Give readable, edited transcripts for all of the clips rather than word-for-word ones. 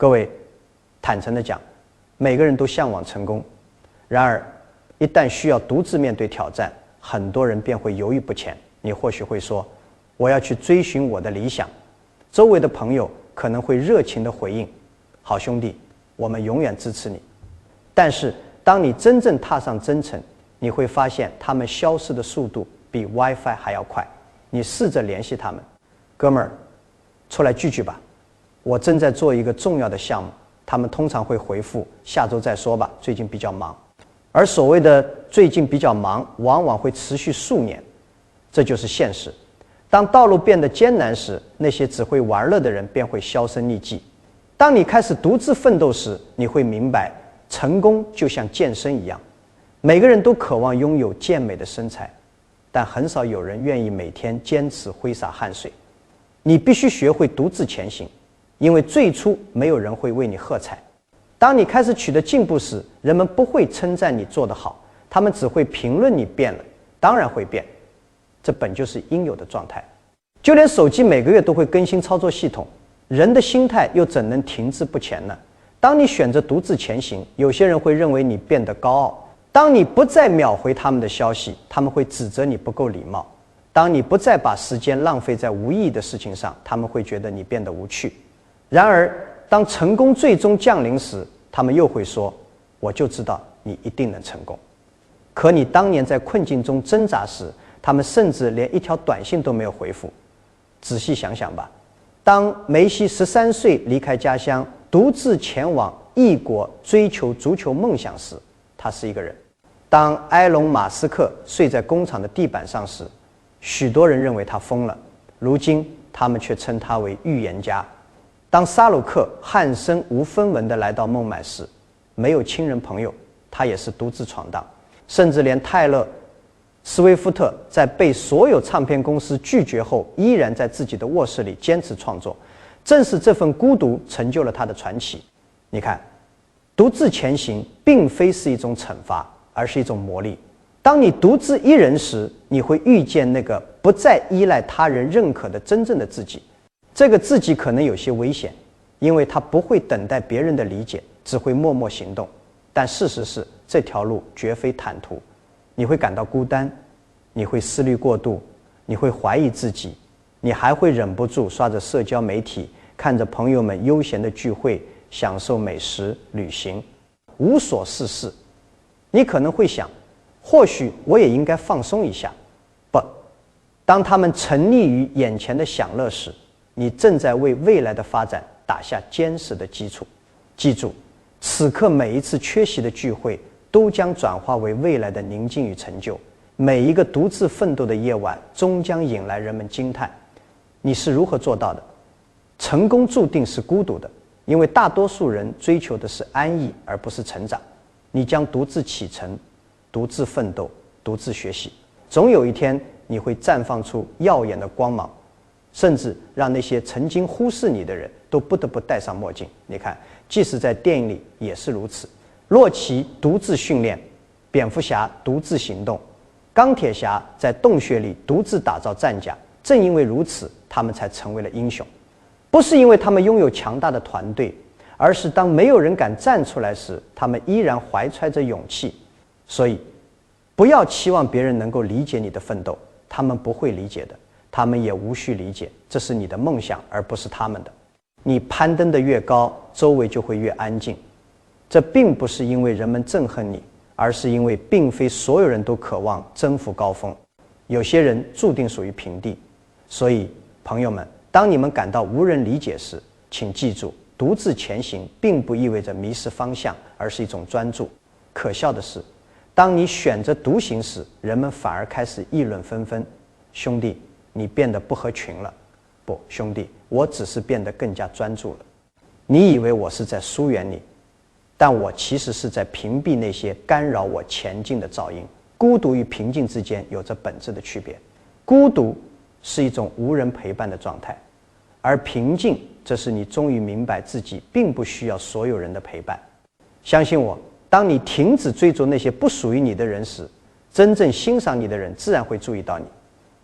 各位，坦诚地讲，每个人都向往成功，然而一旦需要独自面对挑战，很多人便会犹豫不前。你或许会说，我要去追寻我的理想，周围的朋友可能会热情地回应，好兄弟，我们永远支持你。但是当你真正踏上征程，你会发现他们消失的速度比 WiFi 还要快。你试着联系他们，哥们儿，出来聚聚吧，我正在做一个重要的项目。他们通常会回复下周再说吧，最近比较忙。而所谓的最近比较忙，往往会持续数年，这就是现实。当道路变得艰难时，那些只会玩乐的人便会销声匿迹。当你开始独自奋斗时，你会明白，成功就像健身一样，每个人都渴望拥有健美的身材，但很少有人愿意每天坚持挥洒汗水。你必须学会独自前行，因为最初没有人会为你喝彩。当你开始取得进步时，人们不会称赞你做得好，他们只会评论你变了。当然会变，这本就是应有的状态。就连手机每个月都会更新操作系统，人的心态又怎能停滞不前呢？当你选择独自前行，有些人会认为你变得高傲；当你不再秒回他们的消息，他们会指责你不够礼貌；当你不再把时间浪费在无意义的事情上，他们会觉得你变得无趣。然而当成功最终降临时，他们又会说，我就知道你一定能成功。可你当年在困境中挣扎时，他们甚至连一条短信都没有回复。仔细想想吧，当梅西13岁离开家乡，独自前往异国追求足球梦想时，他是一个人；当埃隆·马斯克睡在工厂的地板上时，许多人认为他疯了，如今他们却称他为预言家；当沙鲁克汉身无分文地来到孟买时，没有亲人朋友，他也是独自闯荡，甚至连泰勒·斯威夫特在被所有唱片公司拒绝后，依然在自己的卧室里坚持创作。正是这份孤独成就了他的传奇。你看，独自前行并非是一种惩罚，而是一种磨砺。当你独自一人时，你会遇见那个不再依赖他人认可的真正的自己。这个自己可能有些危险，因为他不会等待别人的理解，只会默默行动。但事实是，这条路绝非坦途。你会感到孤单，你会思虑过度，你会怀疑自己，你还会忍不住刷着社交媒体，看着朋友们悠闲的聚会，享受美食、旅行，无所事事。你可能会想，或许我也应该放松一下。不，当他们沉溺于眼前的享乐时，你正在为未来的发展打下坚实的基础。记住，此刻每一次缺席的聚会都将转化为未来的宁静与成就。每一个独自奋斗的夜晚终将引来人们惊叹。你是如何做到的？成功注定是孤独的，因为大多数人追求的是安逸而不是成长。你将独自启程，独自奋斗，独自学习，总有一天你会绽放出耀眼的光芒，甚至让那些曾经忽视你的人都不得不戴上墨镜。你看，即使在电影里也是如此。洛奇独自训练，蝙蝠侠独自行动，钢铁侠在洞穴里独自打造战甲。正因为如此，他们才成为了英雄。不是因为他们拥有强大的团队，而是当没有人敢站出来时，他们依然怀揣着勇气。所以不要期望别人能够理解你的奋斗，他们不会理解的，他们也无需理解，这是你的梦想而不是他们的。你攀登得越高，周围就会越安静。这并不是因为人们憎恨你，而是因为并非所有人都渴望征服高峰，有些人注定属于平地。所以朋友们，当你们感到无人理解时，请记住，独自前行并不意味着迷失方向，而是一种专注。可笑的是，当你选择独行时，人们反而开始议论纷纷。兄弟，你变得不合群了。不，兄弟，我只是变得更加专注了。你以为我是在疏远你，但我其实是在屏蔽那些干扰我前进的噪音。孤独与平静之间有着本质的区别。孤独是一种无人陪伴的状态，而平静则是你终于明白自己并不需要所有人的陪伴。相信我，当你停止追逐那些不属于你的人时，真正欣赏你的人自然会注意到你。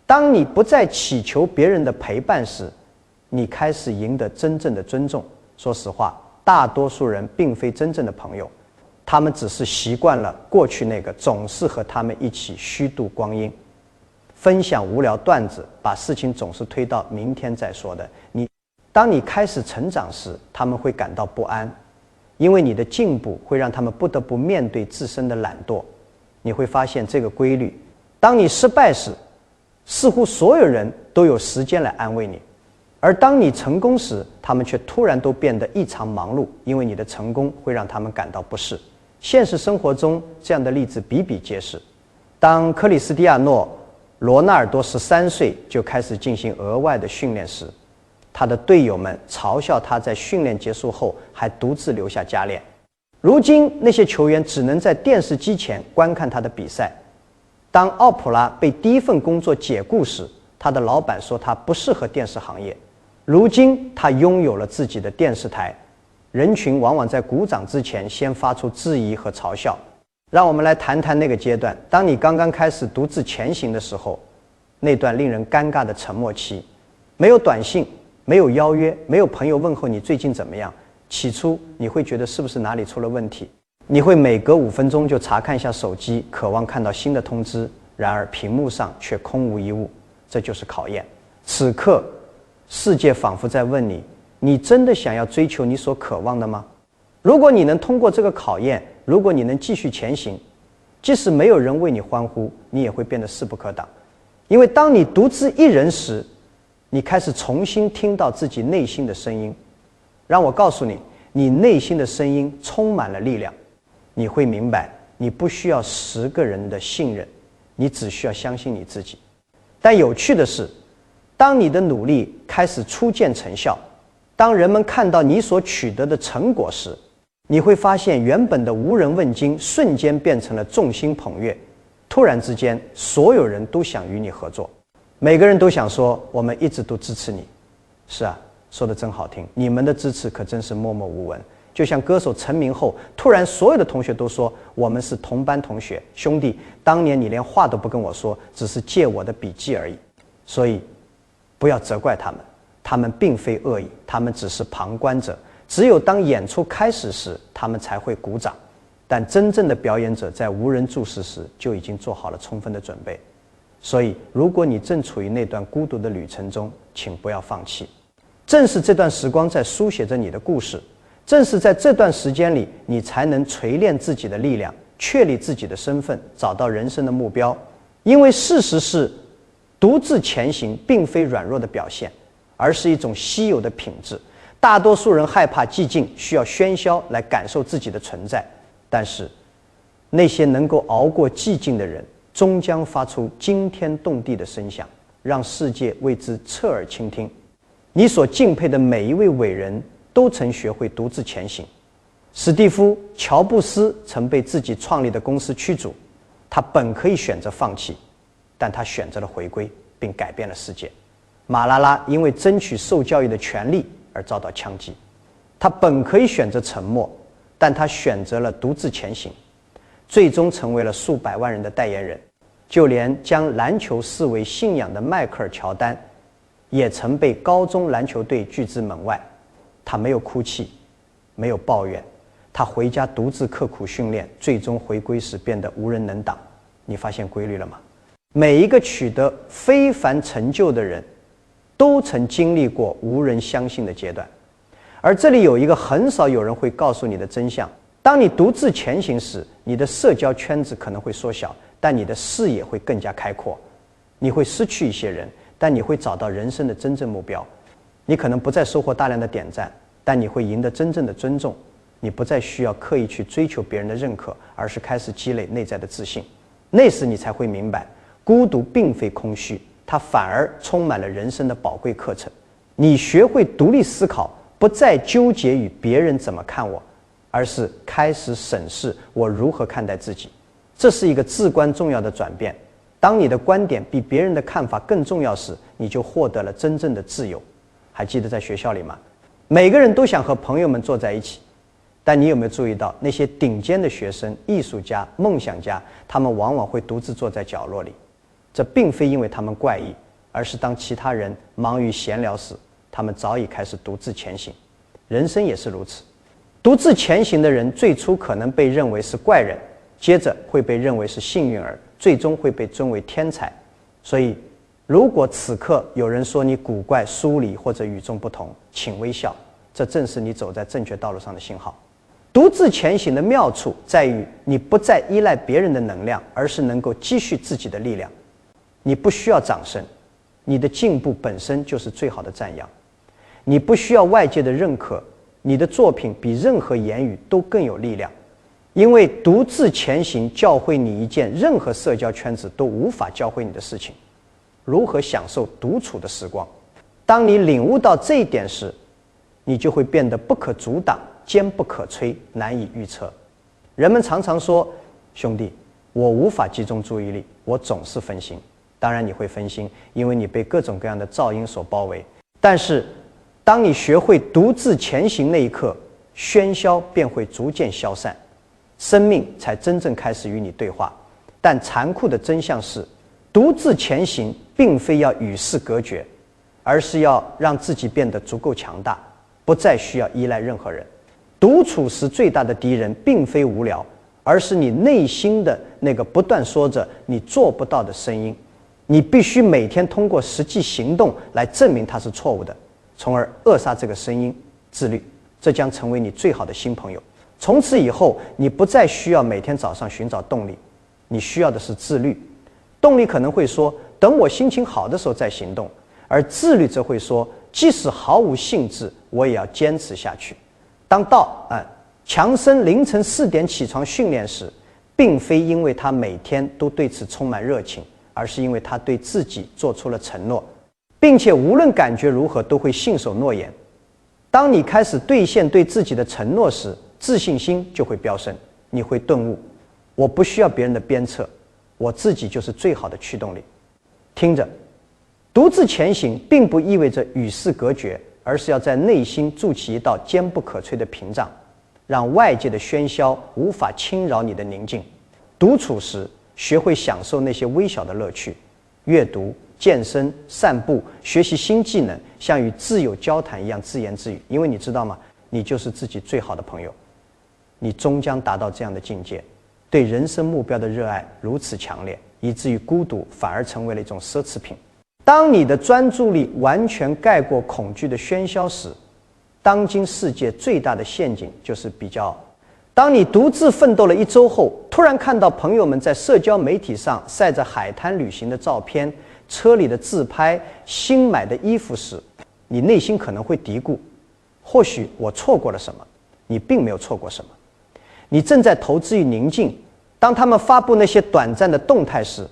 当你不再祈求别人的陪伴时，你开始赢得真正的尊重。说实话，大大多数人并非真正的朋友，他们只是习惯了过去那个总是和他们一起虚度光阴，分享无聊段子，把事情总是推到明天再说的当你开始成长时，他们会感到不安，因为你的进步会让他们不得不面对自身的懒惰。你会发现这个规律，当你失败时，似乎所有人都有时间来安慰你，而当你成功时，他们却突然都变得异常忙碌，因为你的成功会让他们感到不适。现实生活中这样的例子比比皆是。当克里斯蒂亚诺·罗纳尔多13岁就开始进行额外的训练时，他的队友们嘲笑他在训练结束后还独自留下加练。如今那些球员只能在电视机前观看他的比赛。当奥普拉被第一份工作解雇时，他的老板说他不适合电视行业。如今他拥有了自己的电视台，人群往往在鼓掌之前先发出质疑和嘲笑。让我们来谈谈那个阶段，当你刚刚开始独自前行的时候，那段令人尴尬的沉默期。没有短信，没有邀约，没有朋友问候你最近怎么样。起初你会觉得是不是哪里出了问题，你会每隔5分钟就查看一下手机，渴望看到新的通知，然而屏幕上却空无一物。这就是考验。此刻世界仿佛在问你，你真的想要追求你所渴望的吗？如果你能通过这个考验，如果你能继续前行，即使没有人为你欢呼，你也会变得势不可挡。因为当你独自一人时，你开始重新听到自己内心的声音。让我告诉你，你内心的声音充满了力量。你会明白，你不需要10个人的信任，你只需要相信你自己。但有趣的是，当你的努力开始初见成效，当人们看到你所取得的成果时，你会发现原本的无人问津瞬间变成了众星捧月。突然之间，所有人都想与你合作，每个人都想说，我们一直都支持你。是啊，说得真好听，你们的支持可真是默默无闻。就像歌手成名后，突然所有的同学都说，我们是同班同学，兄弟，当年你连话都不跟我说，只是借我的笔记而已。所以不要责怪他们，他们并非恶意，他们只是旁观者。只有当演出开始时，他们才会鼓掌。但真正的表演者在无人注视时就已经做好了充分的准备。所以如果你正处于那段孤独的旅程中，请不要放弃。正是这段时光在书写着你的故事，正是在这段时间里，你才能锤炼自己的力量，确立自己的身份，找到人生的目标。因为事实是，独自前行并非软弱的表现，而是一种稀有的品质。大多数人害怕寂静，需要喧嚣来感受自己的存在。但是那些能够熬过寂静的人，终将发出惊天动地的声响，让世界为之侧耳倾听。你所敬佩的每一位伟人都曾学会独自前行。史蒂夫·乔布斯曾被自己创立的公司驱逐，他本可以选择放弃，但他选择了回归，并改变了世界。马拉拉因为争取受教育的权利而遭到枪击，他本可以选择沉默，但他选择了独自前行，最终成为了数百万人的代言人。就连将篮球视为信仰的迈克尔·乔丹也曾被高中篮球队拒之门外。他没有哭泣，没有抱怨，他回家独自刻苦训练，最终回归时变得无人能挡。你发现规律了吗？每一个取得非凡成就的人都曾经历过无人相信的阶段。而这里有一个很少有人会告诉你的真相：当你独自前行时，你的社交圈子可能会缩小，但你的视野会更加开阔。你会失去一些人，但你会找到人生的真正目标。你可能不再收获大量的点赞，但你会赢得真正的尊重。你不再需要刻意去追求别人的认可，而是开始积累内在的自信。那时你才会明白，孤独并非空虚，它反而充满了人生的宝贵课程。你学会独立思考，不再纠结于别人怎么看我，而是开始审视我如何看待自己。这是一个至关重要的转变。当你的观点比别人的看法更重要时，你就获得了真正的自由。还记得在学校里吗？每个人都想和朋友们坐在一起，但你有没有注意到，那些顶尖的学生、艺术家、梦想家，他们往往会独自坐在角落里。这并非因为他们怪异，而是当其他人忙于闲聊时，他们早已开始独自前行。人生也是如此。独自前行的人最初可能被认为是怪人，接着会被认为是幸运儿，最终会被尊为天才。所以如果此刻有人说你古怪疏离或者与众不同，请微笑，这正是你走在正确道路上的信号。独自前行的妙处在于你不再依赖别人的能量，而是能够积蓄自己的力量。你不需要掌声，你的进步本身就是最好的赞扬。你不需要外界的认可，你的作品比任何言语都更有力量。因为独自前行教会你一件任何社交圈子都无法教会你的事情，如何享受独处的时光。当你领悟到这一点时，你就会变得不可阻挡，坚不可摧，难以预测。人们常常说，兄弟，我无法集中注意力，我总是分心。当然你会分心，因为你被各种各样的噪音所包围。但是当你学会独自前行那一刻，喧嚣便会逐渐消散，生命才真正开始与你对话。但残酷的真相是，独自前行并非要与世隔绝，而是要让自己变得足够强大，不再需要依赖任何人。独处时最大的敌人并非无聊，而是你内心的那个不断说着你做不到的声音。你必须每天通过实际行动来证明它是错误的，从而扼杀这个声音。自律，这将成为你最好的新朋友。从此以后，你不再需要每天早上寻找动力，你需要的是自律。动力可能会说，等我心情好的时候再行动，而自律则会说，即使毫无兴致，我也要坚持下去。当强生凌晨4点起床训练时，并非因为他每天都对此充满热情，而是因为他对自己做出了承诺，并且无论感觉如何都会信守诺言。当你开始兑现对自己的承诺时，自信心就会飙升，你会顿悟，我不需要别人的鞭策，我自己就是最好的驱动力。听着，独自前行并不意味着与世隔绝，而是要在内心筑起一道坚不可摧的屏障，让外界的喧嚣无法侵扰你的宁静。独处时，学会享受那些微小的乐趣，阅读、健身、散步、学习新技能，像与挚友交谈一样自言自语。因为你知道吗？你就是自己最好的朋友。你终将达到这样的境界，对人生目标的热爱如此强烈，以至于孤独反而成为了一种奢侈品。当你的专注力完全盖过恐惧的喧嚣时，当今世界最大的陷阱就是比较。当你独自奋斗了1周后，突然看到朋友们在社交媒体上晒着海滩旅行的照片、车里的自拍、新买的衣服时，你内心可能会嘀咕，或许我错过了什么。你并没有错过什么，你正在投资于宁静。当他们发布那些短暂的动态时，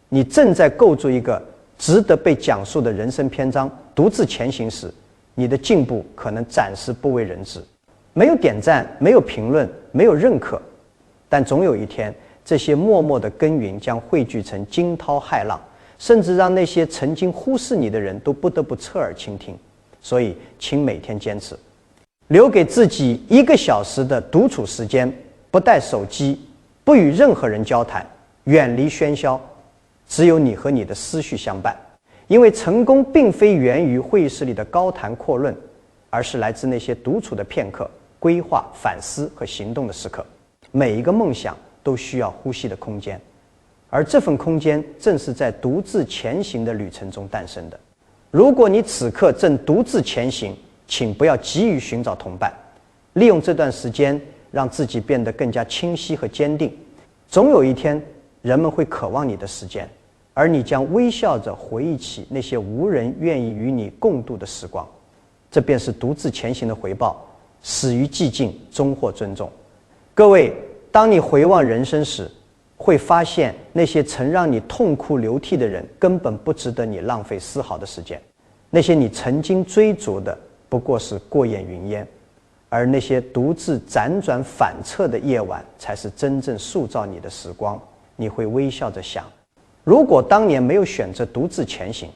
你正在构筑一个值得被讲述的人生篇章。独自前行时，你的进步可能暂时不为人知，没有点赞，没有评论，没有认可，但总有一天，这些默默的耕耘将汇聚成惊涛骇浪，甚至让那些曾经忽视你的人都不得不侧耳倾听。所以请每天坚持，留给自己1个小时的独处时间，不带手机，不与任何人交谈，远离喧嚣，只有你和你的思绪相伴。因为成功并非源于会议室里的高谈阔论，而是来自那些独处的片刻，规划、反思和行动的时刻。每一个梦想都需要呼吸的空间，而这份空间正是在独自前行的旅程中诞生的。如果你此刻正独自前行，请不要急于寻找同伴，利用这段时间让自己变得更加清晰和坚定。总有一天，人们会渴望你的时间，而你将微笑着回忆起那些无人愿意与你共度的时光。这便是独自前行的回报，始于寂静，终获尊重。各位，当你回望人生时，会发现那些曾让你痛哭流涕的人根本不值得你浪费丝毫的时间。那些你曾经追逐的不过是过眼云烟，而那些独自辗转反侧的夜晚才是真正塑造你的时光。你会微笑着想，如果当年没有选择独自前行，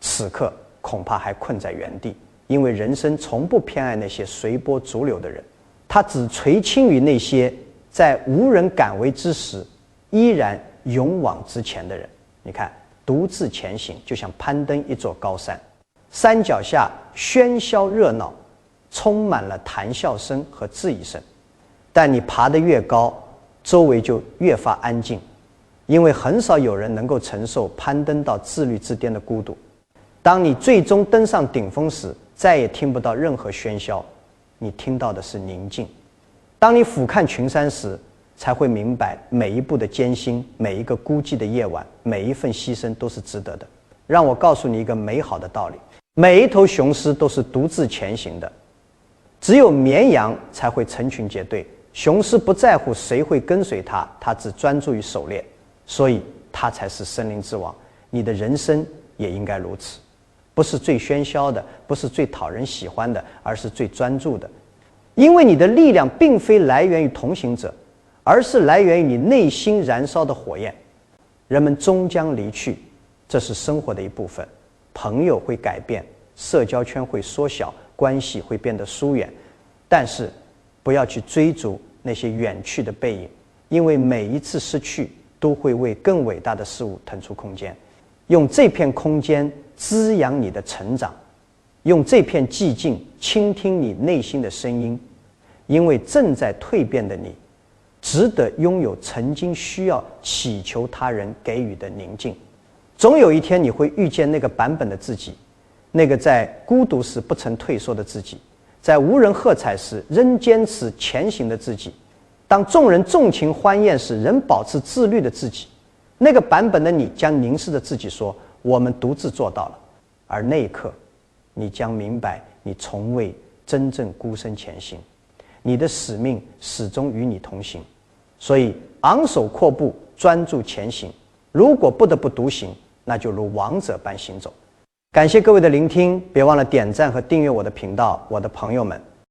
此刻恐怕还困在原地。因为人生从不偏爱那些随波逐流的人，他只垂青于那些在无人敢为之时依然勇往直前的人。你看，独自前行就像攀登一座高山，山脚下喧嚣热闹，充满了谈笑声和质疑声。但你爬得越高，周围就越发安静，因为很少有人能够承受攀登到自律之巅的孤独。当你最终登上顶峰时，再也听不到任何喧嚣，你听到的是宁静。当你俯瞰群山时，才会明白每一步的艰辛，每一个孤寂的夜晚，每一份牺牲都是值得的。让我告诉你一个美好的道理，每一头雄狮都是独自前行的，只有绵羊才会成群结队。雄狮不在乎谁会跟随它，它只专注于狩猎，所以它才是森林之王。你的人生也应该如此，不是最喧嚣的，不是最讨人喜欢的，而是最专注的。因为你的力量并非来源于同行者，而是来源于你内心燃烧的火焰。人们终将离去，这是生活的一部分。朋友会改变，社交圈会缩小，关系会变得疏远，但是不要去追逐那些远去的背影，因为每一次失去都会为更伟大的事物腾出空间。用这片空间滋养你的成长，用这片寂静倾听你内心的声音，因为正在蜕变的你值得拥有曾经需要祈求他人给予的宁静。总有一天你会遇见那个版本的自己，那个在孤独时不曾退缩的自己，在无人喝彩时仍坚持前行的自己，当众人纵情欢宴时仍保持自律的自己。那个版本的你将凝视着自己说，我们独自做到了。而那一刻你将明白，你从未真正孤身前行，你的使命始终与你同行。所以昂首阔步，专注前行。如果不得不独行，那就如王者般行走。感谢各位的聆听，别忘了点赞和订阅我的频道，我的朋友们。